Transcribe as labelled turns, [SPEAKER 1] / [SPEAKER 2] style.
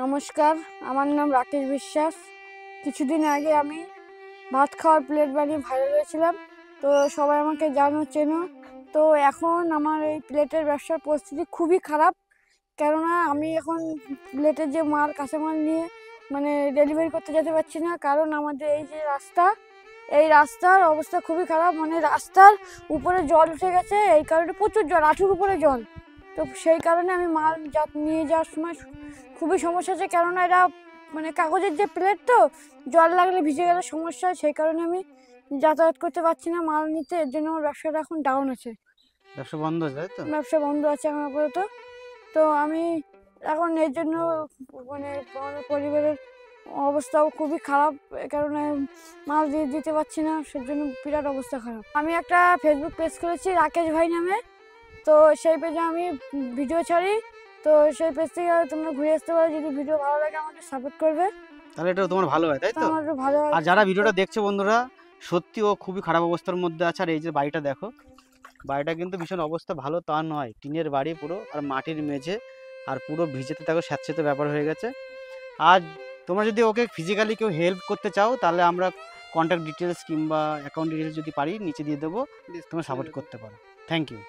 [SPEAKER 1] নমস্কার, আমার নাম রাকেশ বিশ্বাস। কিছুদিন আগে আমি ভাত খাওয়ার প্লেট বানিয়ে ভাইরাল হয়েছিলাম, তো সবাই আমাকে জানো চেনো। তো এখন আমার এই প্লেটের ব্যবসার পরিস্থিতি খুবই খারাপ, কেননা আমি এখন প্লেটের যে মাল কাঁচামাল নিয়ে ডেলিভারি করতে যেতে পারছি না, কারণ আমাদের এই যে এই রাস্তার অবস্থা খুবই খারাপ। রাস্তার উপরে জল উঠে গেছে, এই কারণে প্রচুর জল, হাঁটুর উপরে জল। তো সেই কারণে আমি মাল নিয়ে যাওয়ার সময় খুবই সমস্যা হচ্ছে, কেননা এটা কাগজের যে প্লেট, তো জল লাগলে ভিজে গেলে সমস্যা হয়। সেই কারণে আমি যাতায়াত করতে পারছি না মাল নিতে, এর জন্য আমার ব্যবসাটা এখন ডাউন আছে।
[SPEAKER 2] ব্যবসা বন্ধ আছে, তাই তো?
[SPEAKER 1] ব্যবসা বন্ধ আছে এখন আপাতত। তো আমি এখন এর জন্য আমার পরিবারের অবস্থাও খুবই খারাপ, এ কারণে মাল দিতে পারছি না, সেজন্য বিরাট অবস্থা খারাপ। আমি একটা ফেসবুক পেজ করেছি রাকেশ ভাই নামে, তো সেই পেজে আমি ভিডিও ছাড়ি। তো সেই পেজ থেকে তোমরা ঘুরে আসতে পারো, যদি ভিডিও ভালো লাগে আমাকে সাপোর্ট করবে,
[SPEAKER 2] তাহলে এটা তোমার ভালো হয়, তাই তো?
[SPEAKER 1] আমার ভালো হয়।
[SPEAKER 2] আর যারা ভিডিওটা দেখছে বন্ধুরা, সত্যি ও খুবই খারাপ অবস্থার মধ্যে আছে। আর এই যে বাড়িটা দেখো, বাড়িটা কিন্তু ভীষণ অবস্থা ভালো তা নয়, টিনের বাড়ি পুরো, আর মাটির মেঝে, আর পুরো ভিজেতে দেখো স্যাঁতসেঁতে ব্যাপার হয়ে গেছে। আর তোমরা যদি ওকে ফিজিক্যালি কেউ হেল্প করতে চাও, তাহলে আমরা কন্ট্যাক্ট ডিটেলস কিংবা অ্যাকাউন্ট ডিটেলস যদি পারি নিচে দিয়ে দেবো, তোমরা সাপোর্ট করতে পারো। Thank you.